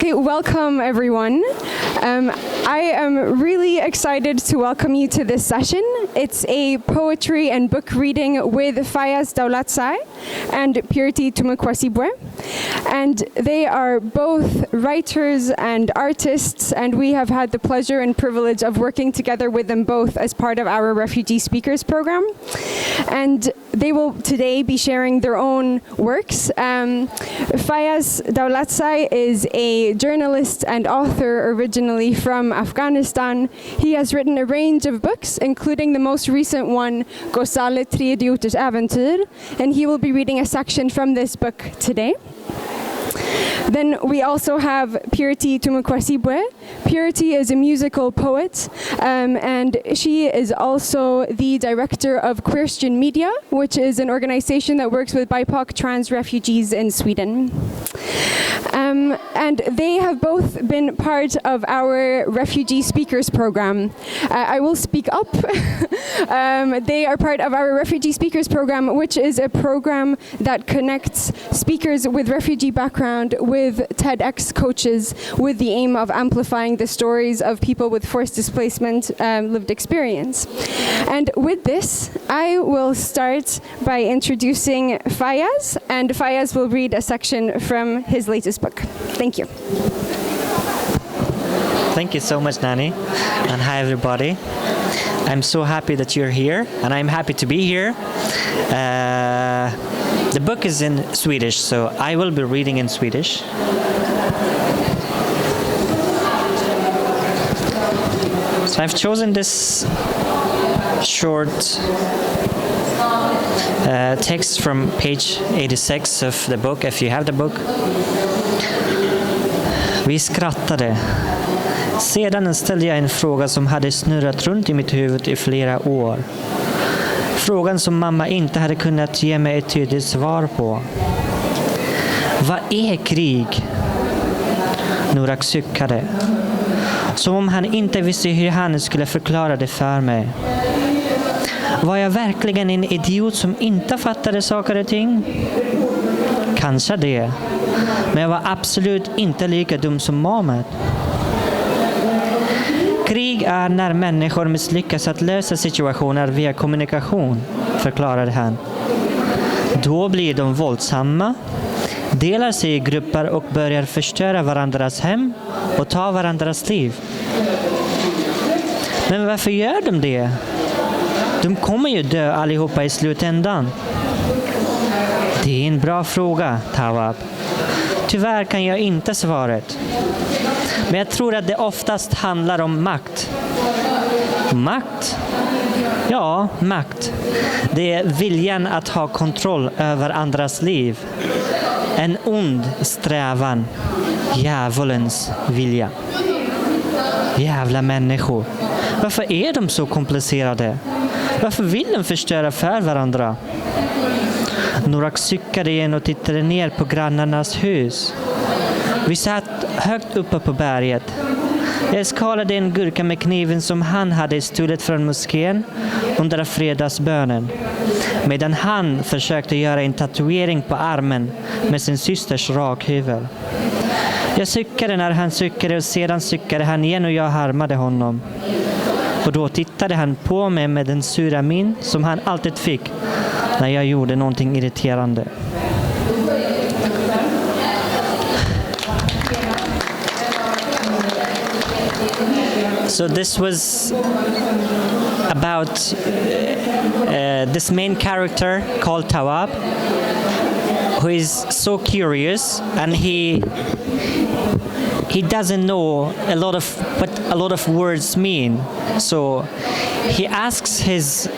Okay, welcome everyone. I am really excited to welcome you to this session. It's a poetry and book reading with Faiaz Daulatsai and Purity Tumukwasibwe. And they are both writers and artists, and we have had the pleasure and privilege of working together with them both as part of our Refugee Speakers program. And they will today be sharing their own works. Faiaz Daulatsai is a journalist and author originally from Afghanistan. He has written a range of books, including the most recent one, Gosale, äventyr, and he will be reading a section from this book today. Then we also have Purity Tumukwasibwe. Purity is a musical poet, and she is also the director of Christian Media, which is an organization that works with BIPOC trans refugees in Sweden. And they have both been part of our Refugee Speakers program. I will speak up. They are part of our Refugee Speakers program, which is a program that connects speakers with refugee background with TEDx coaches with the aim of amplifying the stories of people with forced displacement lived experience. And with this, I will start by introducing Faiaz, and Faiaz will read a section from his latest book. Thank you. Thank you so much, Nani, and hi everybody. I'm so happy that you're here, and I'm happy to be here. The book is in Swedish, so I will be reading in Swedish. So I've chosen this short text from page 86 of the book, if you have the book. Vi skrattade. Sedan ställde jag en fråga som hade snurrat runt i mitt huvud i flera år. Frågan som mamma inte hade kunnat ge mig ett tydligt svar på. Vad är krig? Norak suckade. Som om han inte visste hur han skulle förklara det för mig. Var jag verkligen en idiot som inte fattade saker och ting? Kanske det. Men jag var absolut inte lika dum som Mohammed. Krig är när människor misslyckas att lösa situationer via kommunikation, förklarade han. Då blir de våldsamma, delar sig i grupper och börjar förstöra varandras hem och ta varandras liv. Men varför gör de det? De kommer ju dö allihopa i slutändan. Det är en bra fråga, Tawab. Tyvärr kan jag inte svaret. Men jag tror att det oftast handlar om makt. Makt? Ja, makt. Det är viljan att ha kontroll över andras liv. En ond strävan. Djävulens vilja. Jävla människor. Varför är de så komplicerade? Varför vill de förstöra för varandra? Norak cyklade igen och tittade ner på grannarnas hus. Vi satt högt uppe på berget. Jag skalade en gurka med kniven som han hade stulit från moskén under fredagsbönen. Medan han försökte göra en tatuering på armen med sin systers rakhyvel. Jag cyklade när han cyklade och sedan cyklade han igen och jag harmade honom. Och då tittade han på mig med den sura min som han alltid fick när jag gjorde någonting irriterande. So this was about this main character called Tawab, who is so curious, and he doesn't know a lot of what a lot of words mean. So he asks his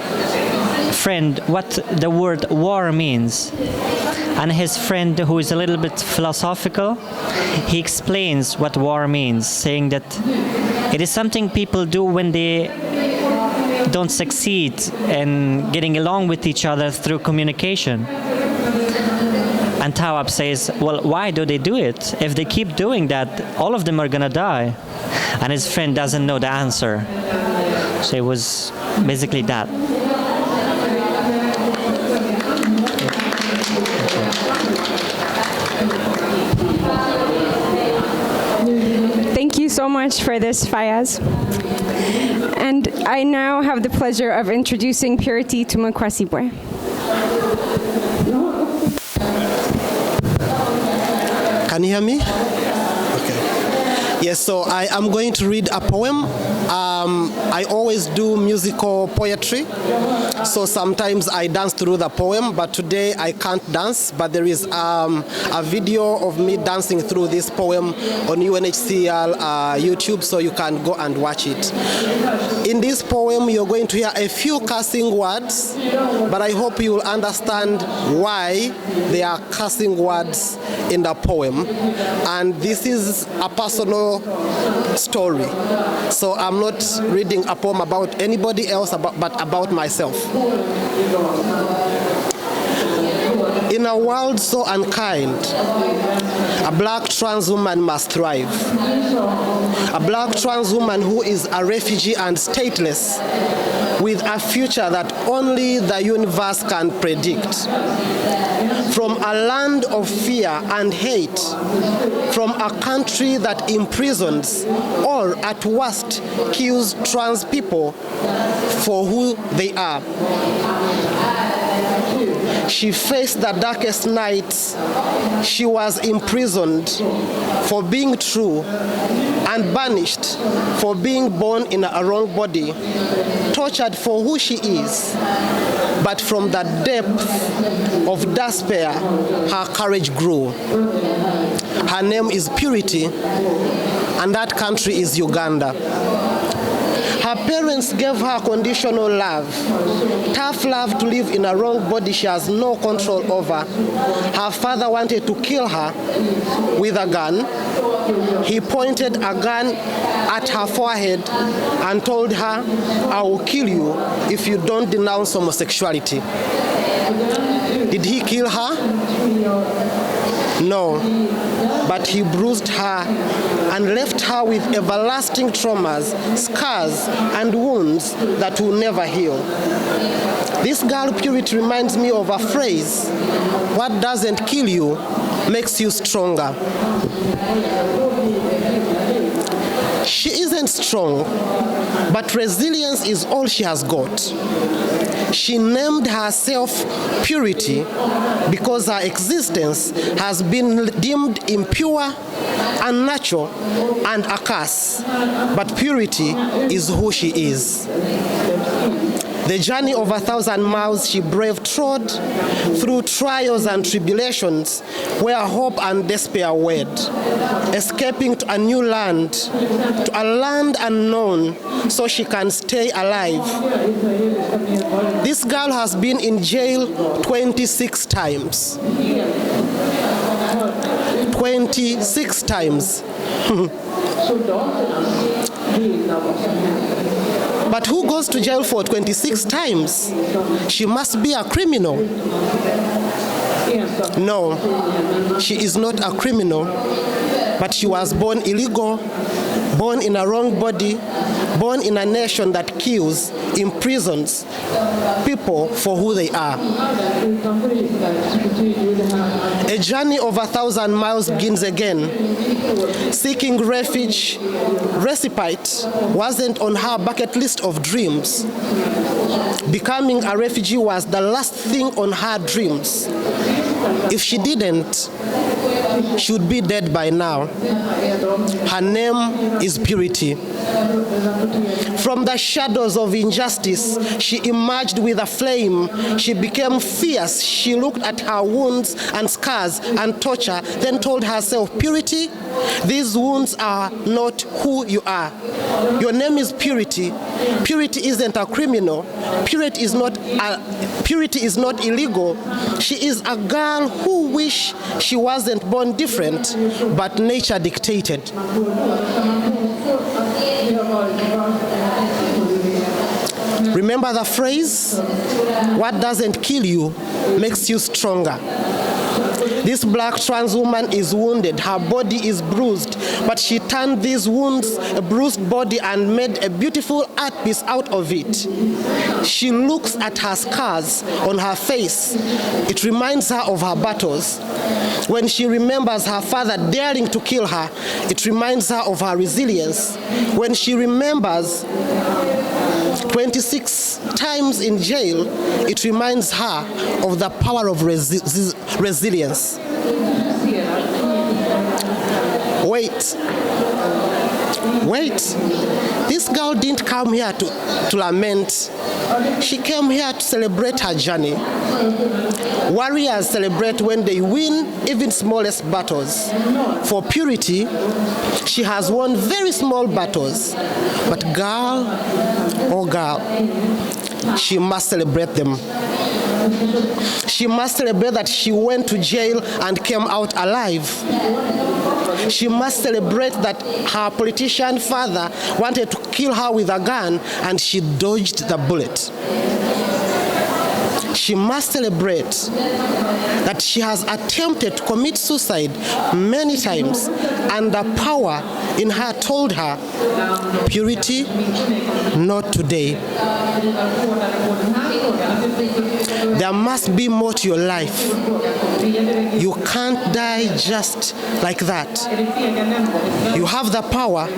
friend what the word war means. And his friend, who is a little bit philosophical, he explains what war means, saying that it is something people do when they don't succeed in getting along with each other through communication. And Tawab says, well, why do they do it? If they keep doing that, all of them are gonna die. And his friend doesn't know the answer. So it was basically that. much for this, Faiaz. And I now have the pleasure of introducing Purity Tumukwasibwe. Can you hear me? Okay. Yes, so I am going to read a poem. I always do musical poetry, so sometimes I dance through the poem, but today I can't dance, but there is a video of me dancing through this poem on UNHCR YouTube, so you can go and watch it. In this poem, you're going to hear a few cursing words, but I hope you will understand why there are cursing words in the poem. And this is a personal story, so I'm not reading a poem about anybody else, but about myself. In a world so unkind, a black trans woman must thrive. A black trans woman who is a refugee and stateless, with a future that only the universe can predict. From a land of fear and hate, from a country that imprisons or at worst kills trans people for who they are. She faced the darkest nights. She was imprisoned for being true and banished for being born in a wrong body, tortured for who she is. But from the depth of despair, her courage grew. Her name is Purity, and that country is Uganda. Her parents gave her conditional love, tough love to live in a wrong body she has no control over. Her father wanted to kill her with a gun. He pointed a gun at her forehead and told her, "I will kill you if you don't denounce homosexuality." Did he kill her? No, but he bruised her and left her with everlasting traumas, scars, and wounds that will never heal. This girl, Purity, reminds me of a phrase: what doesn't kill you makes you stronger. She isn't strong, but resilience is all she has got. She named herself Purity because her existence has been deemed impure, unnatural, and a curse. But Purity is who she is. The journey of 1,000 miles she braved trod through trials and tribulations where hope and despair wed, escaping to a new land, to a land unknown, so she can stay alive. This girl has been in jail 26 times. 26 times. But who goes to jail for 26 times? She must be a criminal. No, she is not a criminal, but she was born illegal, born in a wrong body, born in a nation that kills, imprisons people for who they are. A journey of 1,000 miles begins again. Seeking refuge, respite wasn't on her bucket list of dreams. Becoming a refugee was the last thing on her dreams. If she didn't, she would be dead by now. Her name is Purity. From the shadows of injustice, she emerged with a flame. She became fierce. She looked at her wounds and scars and torture, then told herself, "Purity, these wounds are not who you are. Your name is Purity. Purity isn't a criminal. Purity is not illegal. She is a girl who wished she wasn't born different, but nature dictated." Remember the phrase, what doesn't kill you makes you stronger. This black trans woman is wounded, her body is bruised, but she turned these wounds, a bruised body, and made a beautiful art piece out of it. She looks at her scars on her face. It reminds her of her battles. When she remembers her father daring to kill her, it reminds her of her resilience. When she remembers 26 times in jail, it reminds her of the power of resilience. Wait, this girl didn't come here to lament. She came here to celebrate her journey. Warriors celebrate when they win even smallest battles. For Purity, she has won very small battles, but girl, oh girl, she must celebrate them. She must celebrate that she went to jail and came out alive. She must celebrate that her politician father wanted to kill her with a gun and she dodged the bullet. She must celebrate that she has attempted to commit suicide many times and the power in her told her, Purity, not today. There must be more to your life. You can't die just like that. You have the power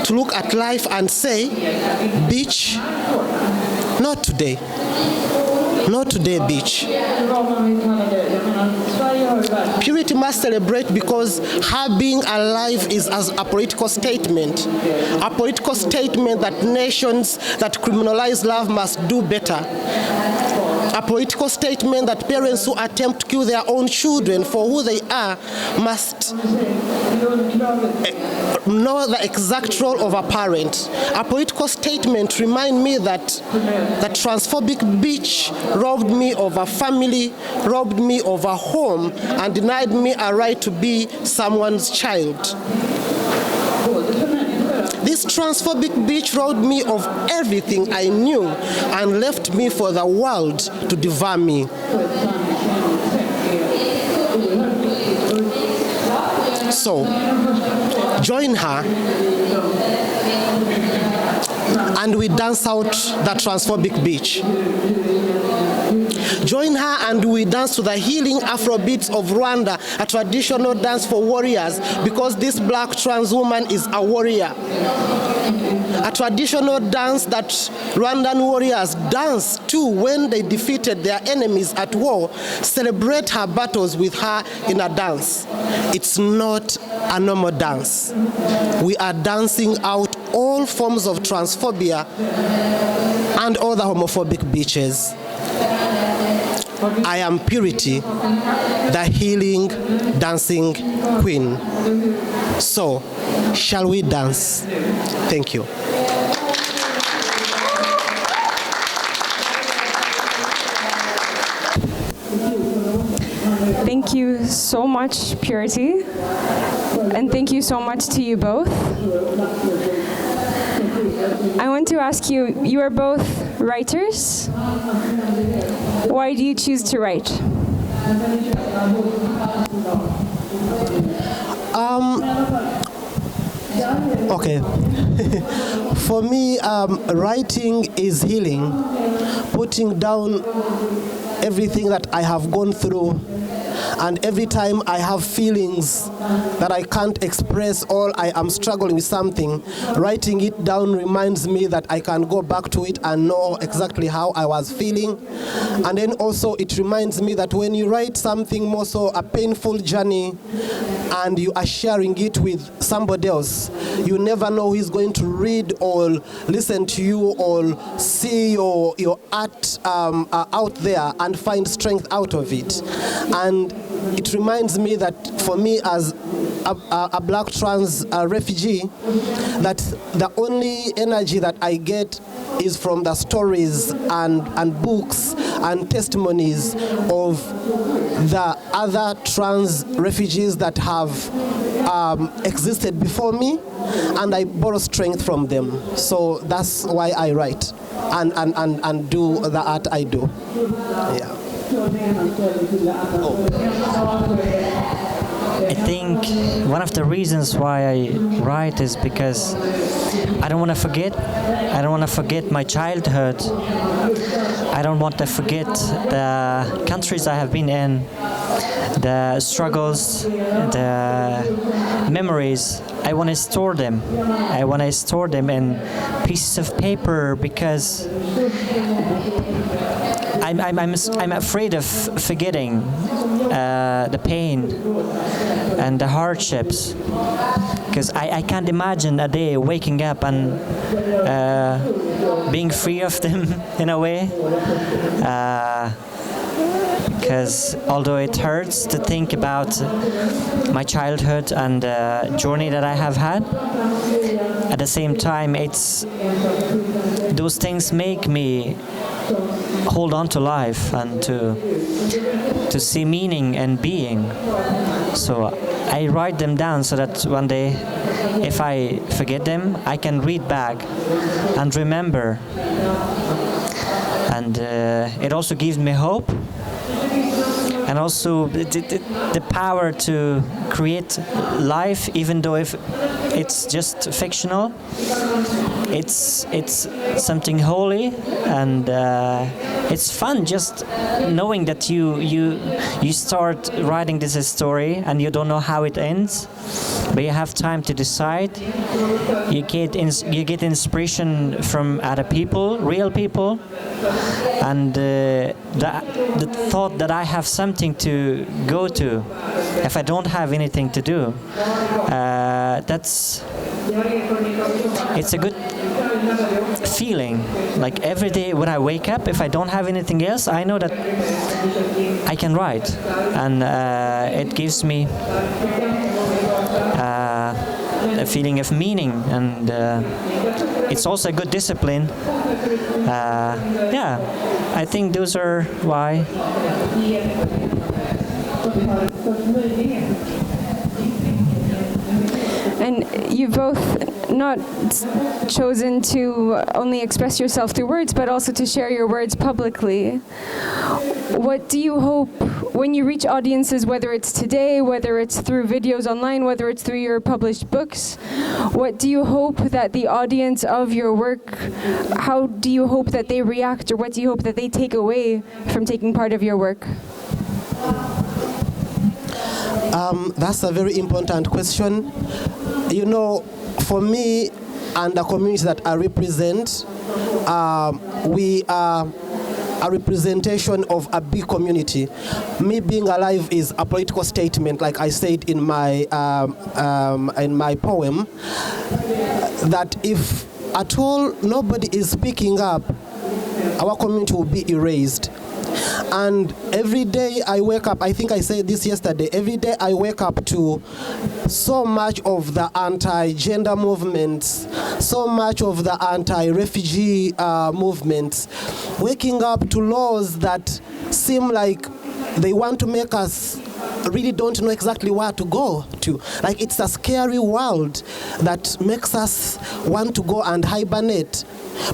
to look at life and say, bitch, not today. Not today, bitch. Purity must celebrate because her being alive is as a political statement. A political statement that nations that criminalize love must do better. A political statement that parents who attempt to kill their own children for who they are must know the exact role of a parent. A political statement reminds me that the transphobic bitch robbed me of a family, robbed me of a home, and denied me a right to be someone's child. This transphobic bitch robbed me of everything I knew and left me for the world to devour me. So, join her and we dance out the transphobic bitch. Join her and we dance to the healing Afrobeats of Rwanda, a traditional dance for warriors, because this black trans woman is a warrior. A traditional dance that Rwandan warriors dance to when they defeated their enemies at war. Celebrate her battles with her in a dance. It's not a normal dance. We are dancing out all forms of transphobia and other homophobic bitches. I am Purity, the healing dancing queen. So, shall we dance? Thank you. Thank you so much, Purity. And thank you so much to you both. I want to ask you, you are both writers. Why do you choose to write? Okay. For me, writing is healing, putting down everything that I have gone through. And every time I have feelings that I can't express or I am struggling with something, writing it down reminds me that I can go back to it and know exactly how I was feeling. And then also it reminds me that when you write something more so a painful journey and you are sharing it with somebody else, you never know who is going to read or listen to you or see your art out there and find strength out of it. And it reminds me that for me as a black trans refugee, that the only energy that I get is from the stories and books and testimonies of the other trans refugees that have existed before me, and I borrow strength from them. So that's why I write and do the art I do. Yeah. I think one of the reasons why I write is because I don't want to forget. I don't want to forget my childhood. I don't want to forget the countries I have been in, the struggles, the memories. I want to store them. I want to store them in pieces of paper because I'm afraid of forgetting the pain and the hardships, because I can't imagine a day waking up and being free of them in a way. Because although it hurts to think about my childhood and the journey that I have had, at the same time, those things make me hold on to life and to see meaning and being. So I write them down so that one day, if I forget them, I can read back and remember. And it also gives me hope, and also the power to create life, even though if it's just fictional. It's something holy, and it's fun just knowing that you start writing this story and you don't know how it ends, but you have time to decide. You get inspiration from other people, real people, and the thought that I have something to go to if I don't have anything to do. It's a good feeling. Like every day when I wake up, if I don't have anything else, I know that I can write, and it gives me a feeling of meaning, and it's also a good discipline. I think those are why. And you've both not chosen to only express yourself through words, but also to share your words publicly. What do you hope when you reach audiences, whether it's today, whether it's through videos online, whether it's through your published books, what do you hope that the audience of your work, how do you hope that they react, or what do you hope that they take away from taking part of your work? That's a very important question. You know, for me and the community that I represent, we are a representation of a big community. Me being alive is a political statement, like I said in my poem, that if at all nobody is speaking up, our community will be erased. And every day I wake up, I think I said this yesterday, every day I wake up to so much of the anti-gender movements, so much of the anti-refugee movements, waking up to laws that seem like they want to make us really don't know exactly where to go to. Like, it's a scary world that makes us want to go and hibernate.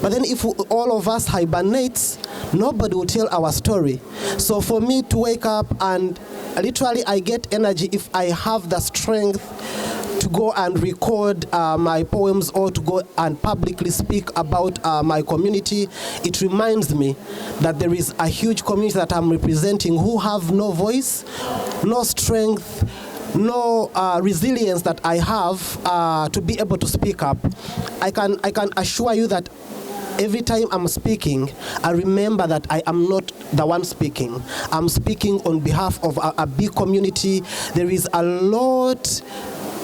But then if all of us hibernate, nobody will tell our story. So for me to wake up, and literally I get energy if I have the strength to go and record my poems, or to go and publicly speak about my community. It reminds me that there is a huge community that I'm representing who have no voice, no strength, no resilience that I have to be able to speak up. I can assure you that every time I'm speaking, I remember that I am not the one speaking. I'm speaking on behalf of a big community. There is a lot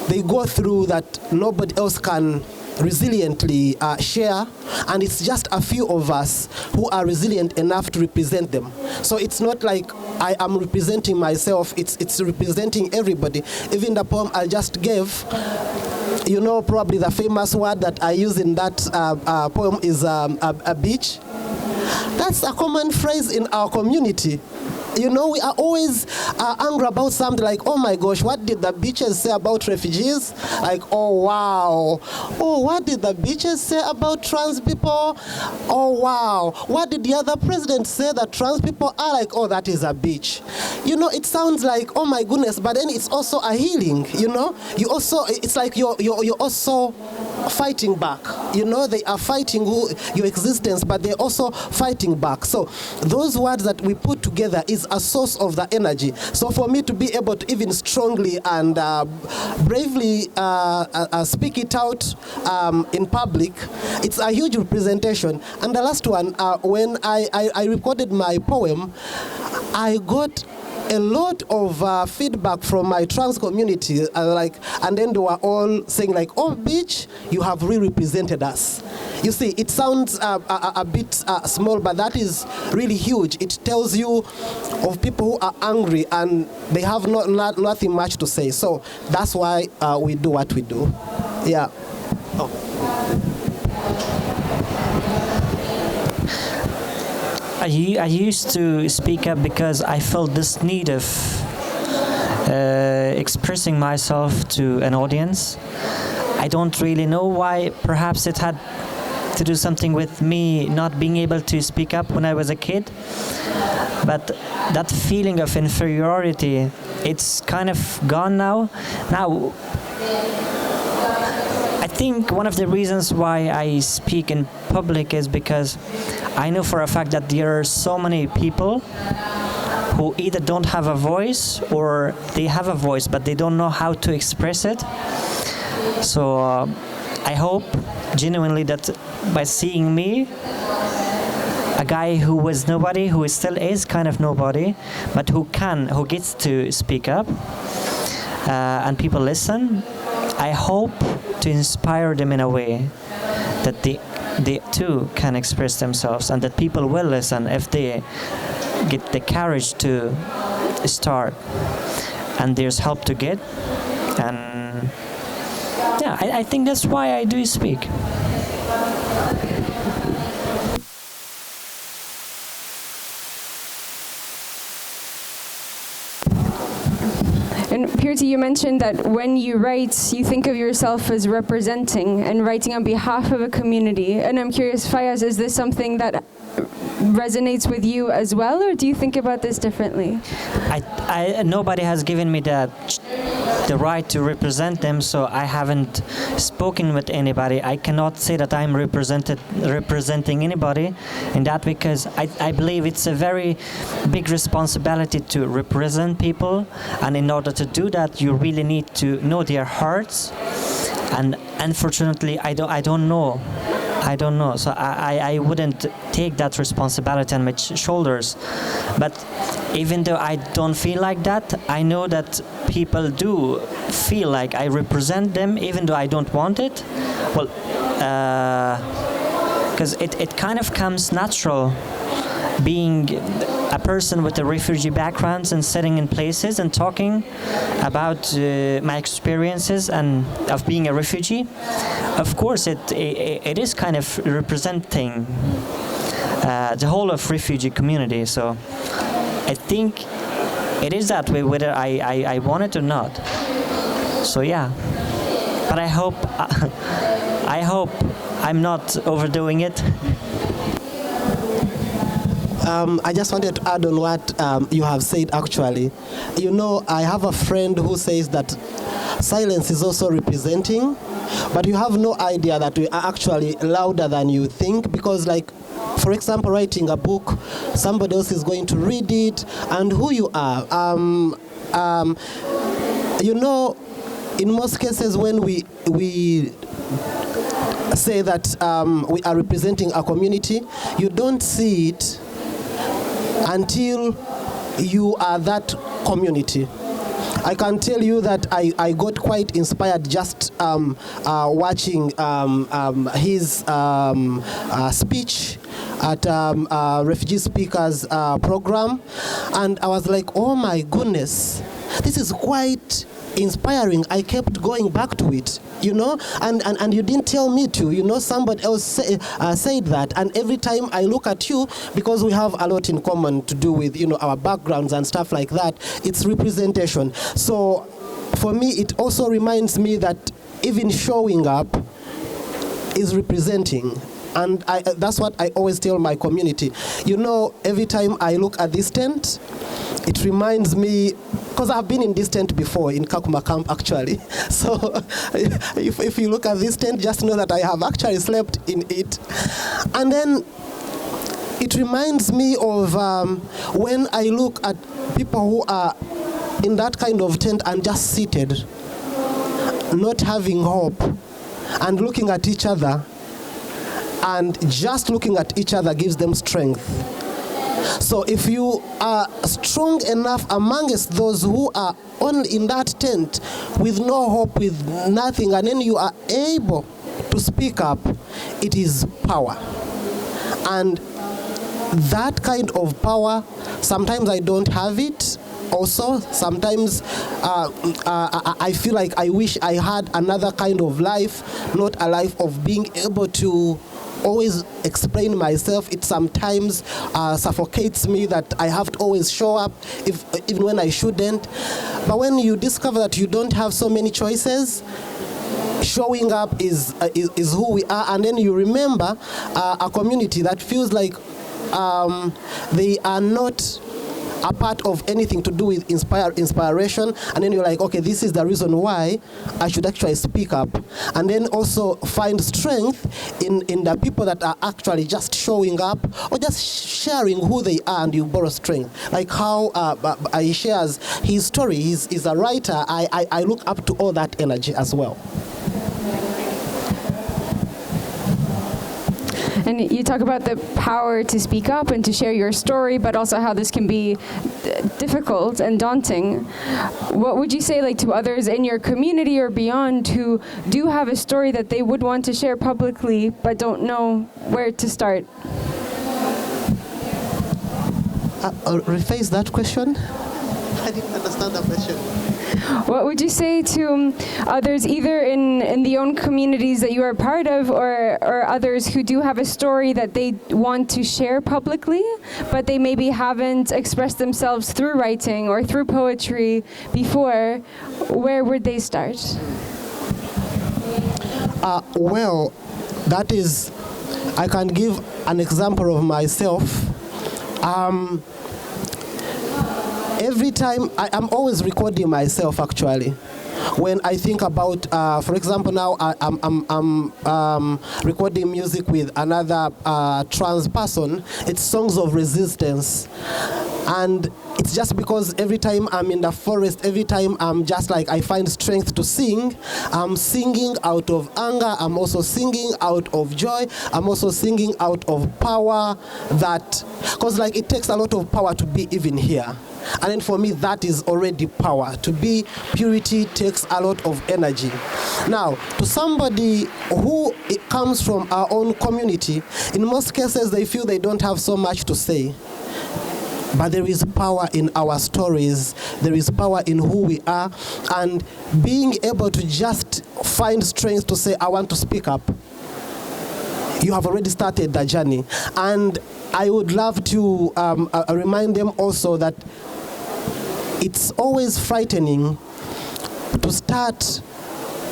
they go through that nobody else can resiliently share, and it's just a few of us who are resilient enough to represent them. So it's not like I am representing myself, it's representing everybody. Even the poem I just gave, you know, probably the famous word that I use in that poem is a beach. That's a common phrase in our community. You know, we are always angry about something like, oh my gosh, what did the beaches say about refugees? Like, oh wow. Oh, what did the beaches say about trans people? Oh wow. What did the other president say that trans people are? Like, oh, that is a beach. You know, it sounds like, oh my goodness, but then it's also a healing, you know? You also, it's like you're also fighting back. You know, they are fighting your existence, but they're also fighting back. So those words that we put together is a source of the energy. So for me to be able to even strongly and bravely speak it out in public, it's a huge representation. And the last one, when I recorded my poem, I got a lot of feedback from my trans community, and then they were all saying like, oh, bitch, you have really represented us. You see, it sounds a bit small, but that is really huge. It tells you of people who are angry and they have nothing much to say. So that's why we do what we do. Yeah. Oh. I used to speak up because I felt this need of expressing myself to an audience. I don't really know why. Perhaps it had to do something with me not being able to speak up when I was a kid. But that feeling of inferiority, it's kind of gone now. Now, I think one of the reasons why I speak in public is because I know for a fact that there are so many people who either don't have a voice or they have a voice but they don't know how to express it. So I hope genuinely that by seeing me, a guy who was nobody, who still is kind of nobody, but who gets to speak up, and people listen, I hope to inspire them in a way that they too can express themselves, and that people will listen if they get the courage to start, and there's help to get. And yeah, I think that's why I do speak. And Purity, you mentioned that when you write, you think of yourself as representing and writing on behalf of a community. And I'm curious, Faiaz, is this something that resonates with you as well, or do you think about this differently? Nobody has given me the right to represent them, so I haven't spoken with anybody. I cannot say that I'm representing anybody in that, because I believe it's a very big responsibility to represent people, and in order to do that you really need to know their hearts, and unfortunately I don't know, so I wouldn't take that responsibility on my shoulders. But even though I don't feel like that, I know that people do feel like I represent them, even though I don't want it. Well, because it kind of comes natural, being a person with a refugee background and sitting in places and talking about my experiences and of being a refugee. Of course, it is kind of representing the whole of refugee community. So I think it is that way, whether I want it or not. So yeah, but I hope I'm not overdoing it. I just wanted to add on what you have said actually. You know, I have a friend who says that silence is also representing, but you have no idea that we are actually louder than you think, because like, for example, writing a book, somebody else is going to read it, and who you are. You know, in most cases when we say that we are representing a community, you don't see it until you are that community. I can tell you that I got quite inspired just watching his speech at Refugee Speakers program, and I was like, oh my goodness, this is quite inspiring, I kept going back to it, and you didn't tell me to, somebody else said that, and every time I look at you, because we have a lot in common to do with, our backgrounds and stuff like that, it's representation. So for me, it also reminds me that even showing up is representing. And that's what I always tell my community. Every time I look at this tent, it reminds me, because I've been in this tent before, in Kakuma camp actually. So if you look at this tent, just know that I have actually slept in it. And then it reminds me of when I look at people who are in that kind of tent and just seated, not having hope, and looking at each other, and just looking at each other gives them strength. So if you are strong enough amongst those who are on in that tent with no hope, with nothing, and then you are able to speak up, it is power. And that kind of power, sometimes I don't have it. Also, sometimes I feel like I wish I had another kind of life, not a life of being able to always explain myself. It sometimes suffocates me that I have to always show up, even when I shouldn't. But when you discover that you don't have so many choices, showing up is who we are. And then you remember a community that feels like they are not a part of anything to do with inspiration, and then you're like, okay, this is the reason why I should actually speak up. And then also find strength in the people that are actually just showing up or just sharing who they are, and you borrow strength. Like how he shares his story. He's a writer. I look up to all that energy as well. And you talk about the power to speak up and to share your story, but also how this can be difficult and daunting. What would you say to others in your community or beyond who do have a story that they would want to share publicly but don't know where to start? Rephrase that question. I didn't understand the question. What would you say to others, either in the own communities that you are part of, or others who do have a story that they want to share publicly, but they maybe haven't expressed themselves through writing or through poetry before? Where would they start? Well, that is, I can give an example of myself. Every time, I'm always recording myself actually. When I think about, for example, now I'm recording music with another trans person. It's songs of resistance. And it's just because every time I'm in the forest, every time I'm just like, I find strength to sing. I'm singing out of anger. I'm also singing out of joy. I'm also singing out of power because it takes a lot of power to be even here. And then for me, that is already power. To be Purity takes a lot of energy. Now, to somebody who comes from our own community, in most cases, they feel they don't have so much to say. But there is power in our stories. There is power in who we are. And being able to just find strength to say, I want to speak up, you have already started the journey. And I would love to remind them also that it's always frightening to start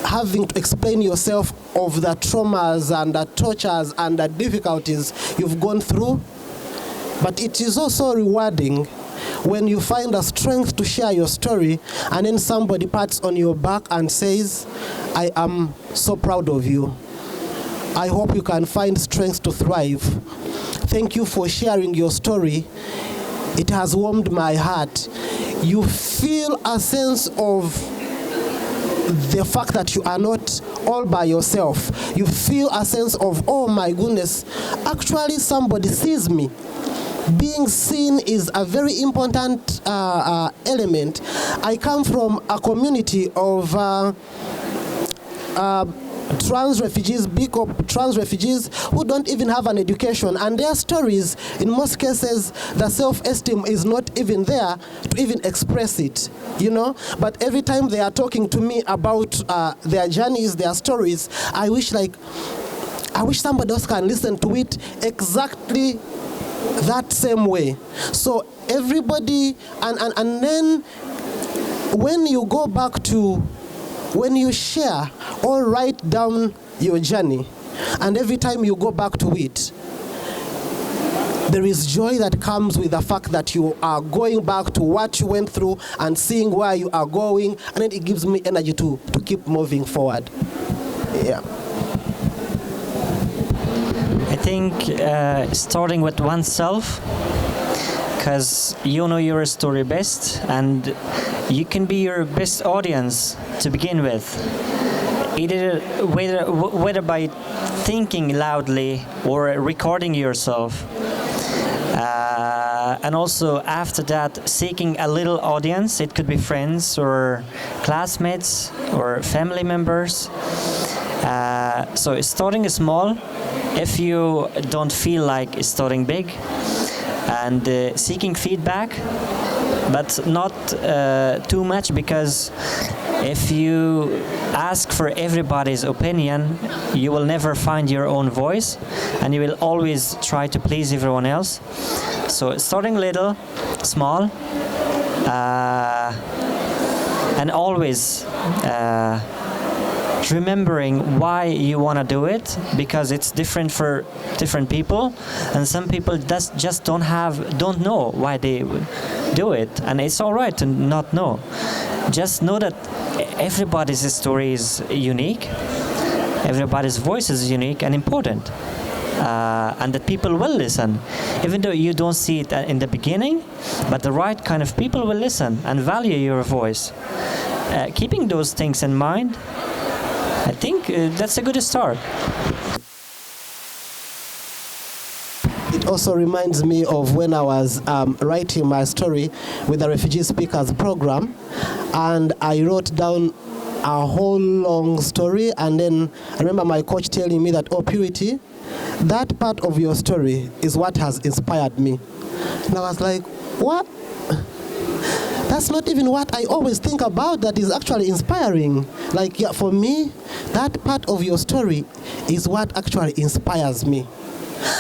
having to explain yourself of the traumas and the tortures and the difficulties you've gone through. But it is also rewarding when you find the strength to share your story, and then somebody pats on your back and says, I am so proud of you. I hope you can find strength to thrive. Thank you for sharing your story. It has warmed my heart. You feel a sense of the fact that you are not all by yourself. You feel a sense of, oh my goodness, actually somebody sees me. Being seen is a very important element. I come from a community of trans refugees, BICOP trans refugees who don't even have an education, and their stories, in most cases, the self-esteem is not even there to even express it, But every time they are talking to me about their journeys, their stories, I wish somebody else can listen to it exactly that same way. So everybody, and then when you go back to, when you share or write down your journey, and every time you go back to it, there is joy that comes with the fact that you are going back to what you went through and seeing where you are going, and then it gives me energy to keep moving forward. Yeah. I think starting with oneself, because you know your story best, and you can be your best audience to begin with. Either whether by thinking loudly or recording yourself. And also after that, seeking a little audience. It could be friends or classmates or family members. So starting small, if you don't feel like starting big, and seeking feedback, but not too much, because if you ask for everybody's opinion, you will never find your own voice, and you will always try to please everyone else. So starting little, small, and always remembering why you want to do it, because it's different for different people, and some people just don't know why they do it, and it's all right to not know. Just know that everybody's story is unique, everybody's voice is unique and important, and that people will listen, even though you don't see it in the beginning, but the right kind of people will listen and value your voice. Keeping those things in mind, I think that's a good start. It also reminds me of when I was writing my story with the Refugee Speakers program, and I wrote down a whole long story, and then I remember my coach telling me that, "Oh, Purity, that part of your story is what has inspired me." And I was like, "What? That's not even what I always think about that is actually inspiring." Like, yeah, for me, that part of your story is what actually inspires me.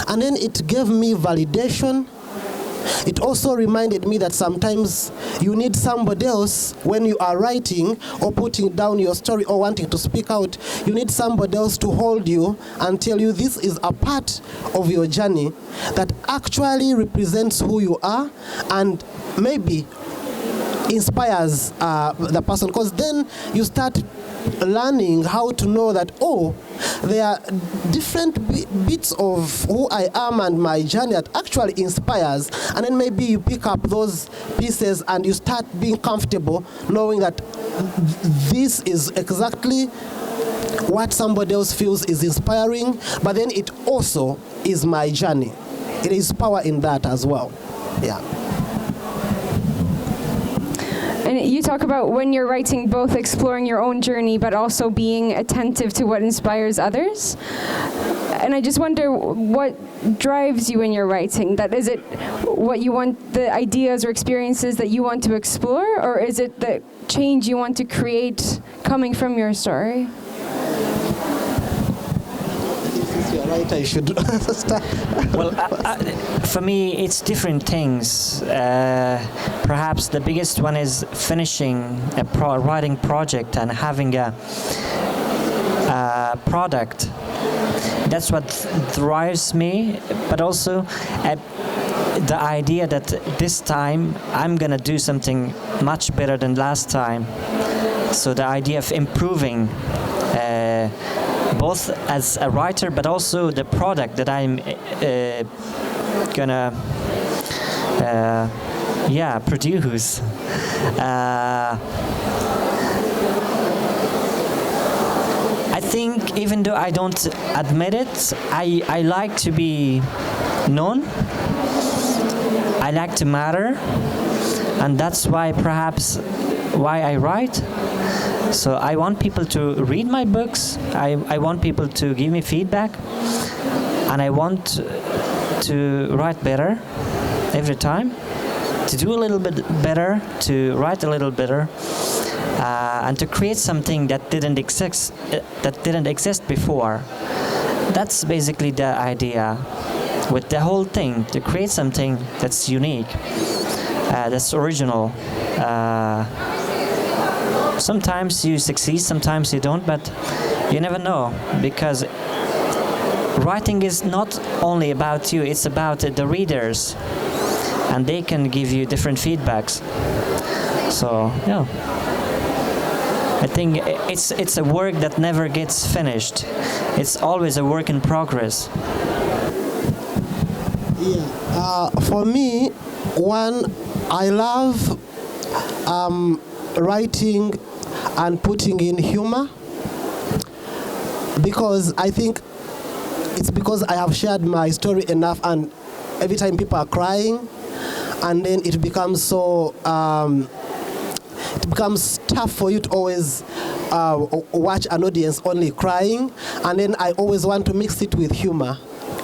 And then it gave me validation. It also reminded me that sometimes you need somebody else when you are writing or putting down your story or wanting to speak out. You need somebody else to hold you and tell you this is a part of your journey that actually represents who you are and maybe inspires the person, because then you start learning how to know that, oh, there are different bits of who I am and my journey that actually inspires, and then maybe you pick up those pieces and you start being comfortable knowing that this is exactly what somebody else feels is inspiring, but then it also is my journey. It is power in that as well. Yeah. And you talk about when you're writing, both exploring your own journey, but also being attentive to what inspires others. And I just wonder what drives you in your writing. That is it what you want, the ideas or experiences that you want to explore, or is it the change you want to create coming from your story? You're right, I should start. Well, for me, it's different things. Perhaps the biggest one is finishing a writing project and having a product. That's what drives me, but also the idea that this time I'm gonna do something much better than last time. So the idea of improving, both as a writer, but also the product that I'm gonna produce. I think even though I don't admit it, I like to be known. I like to matter, and that's why perhaps why I write. So I want people to read my books. I want people to give me feedback, and I want to write better every time, to do a little bit better, to write a little better, and to create something that didn't exist before. That's basically the idea with the whole thing, to create something that's unique, that's original. Sometimes you succeed, sometimes you don't, but you never know, because writing is not only about you, it's about the readers, and they can give you different feedbacks. So yeah, I think it's a work that never gets finished. It's always a work in progress. Yeah, for me, I love writing and putting in humor, because I think it's because I have shared my story enough, and every time people are crying, and then it becomes so it becomes tough for you to always watch an audience only crying, and then I always want to mix it with humor,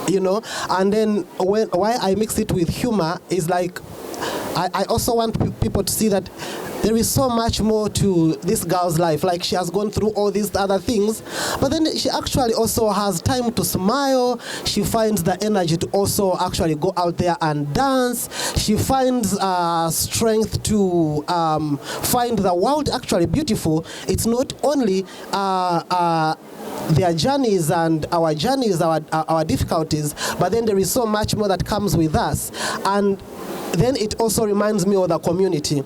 you know. And then why I mix it with humor is like I also want people to see that there is so much more to this girl's life. Like, she has gone through all these other things, but then she actually also has time to smile. She finds the energy to also actually go out there and dance. She finds strength to find the world actually beautiful. It's not only their journeys and our journeys, our difficulties, but then there is so much more that comes with us. And then it also reminds me of the community.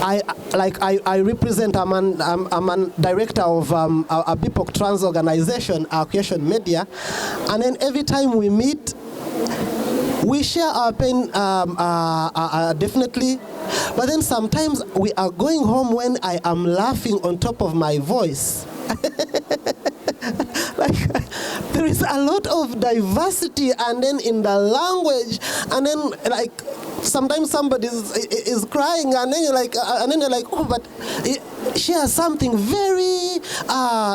I represent, I'm a director of a BIPOC trans organization, our Creation Media, and then every time we meet, we share our pain, definitely, but then sometimes we are going home when I am laughing on top of my voice. Like, there is a lot of diversity, and then in the language, and then like sometimes somebody is crying, and then you're like, oh, but she has something very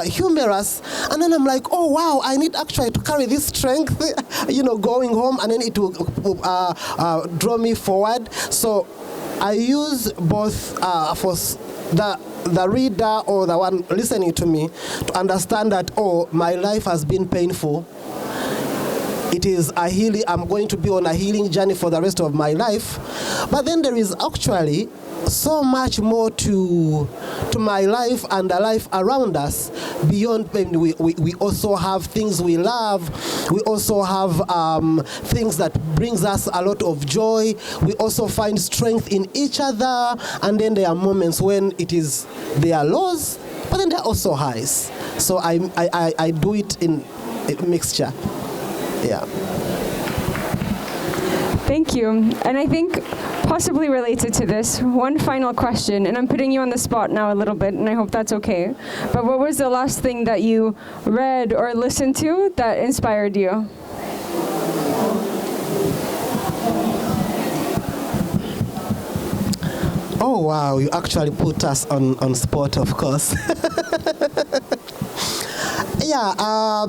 humorous, and then I'm like, oh wow, I need actually to carry this strength, you know, going home, and then it will draw me forward. So I use both for the reader or the one listening to me to understand that, oh, my life has been painful. It is a healing. I'm going to be on a healing journey for the rest of my life. But then there is actually so much more to my life and the life around us beyond pain. We also have things we love. We also have things that brings us a lot of joy. We also find strength in each other. And then there are moments when there are lows, but then there are also highs. So I do it in a mixture. Yeah. Thank you. And I think possibly related to this, one final question, and I'm putting you on the spot now a little bit, and I hope that's okay. But what was the last thing that you read or listened to that inspired you? Oh wow, you actually put us on spot, of course. Yeah,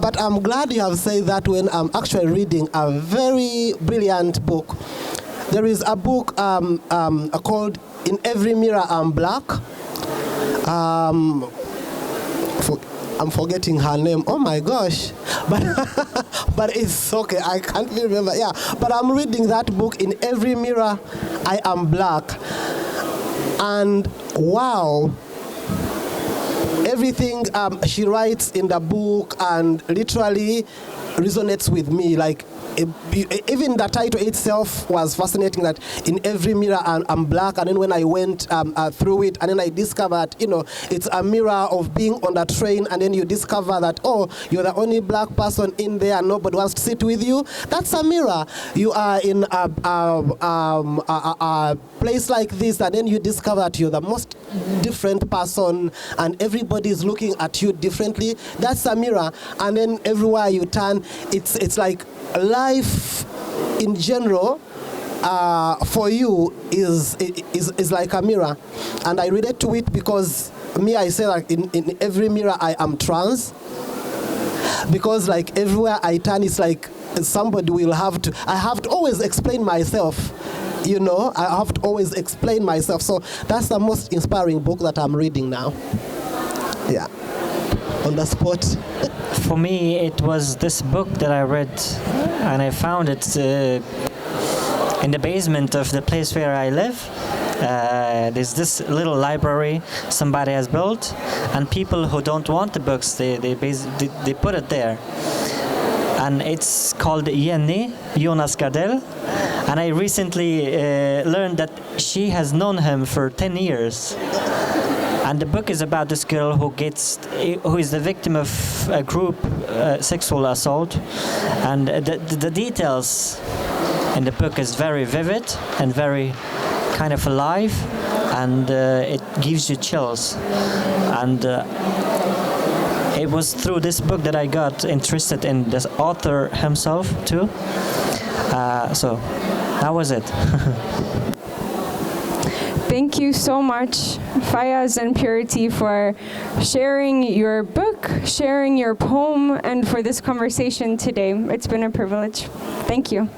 but I'm glad you have said that when I'm actually reading a very brilliant book. There is a book called In Every Mirror I'm Black. I'm forgetting her name. Oh my gosh. But it's okay. I can't remember. Yeah, but I'm reading that book, In Every Mirror I Am Black. And wow. Everything she writes in the book and literally resonates with me. Like, even the title itself was fascinating, that in every mirror I'm black. And then when I went through it, and then I discovered, you know, it's a mirror of being on the train, and then you discover that, oh, you're the only black person in there and nobody wants to sit with you. That's a mirror. You are in a place like this, and then you discover that you're the most different person and everybody is looking at you differently. That's a mirror. And then everywhere you turn, it's like life in general for you is like a mirror, and I relate to it because me, I say like in every mirror I am trans, because like everywhere I turn it's like somebody will have to, I have to always explain myself, you know, I have to always explain myself. So that's the most inspiring book that I'm reading now. Yeah, on the spot. For me, it was this book that I read, and I found it in the basement of the place where I live. There's this little library somebody has built, and people who don't want the books, they put it there. And it's called Jenny, Jonas Gardell. And I recently learned that she has known him for 10 years. And the book is about this girl who is the victim of a group sexual assault. And the details in the book is very vivid and very kind of alive, and it gives you chills. And it was through this book that I got interested in this author himself too. So that was it. Thank you so much, Faiaz and Purity, for sharing your book, sharing your poem, and for this conversation today. It's been a privilege. Thank you.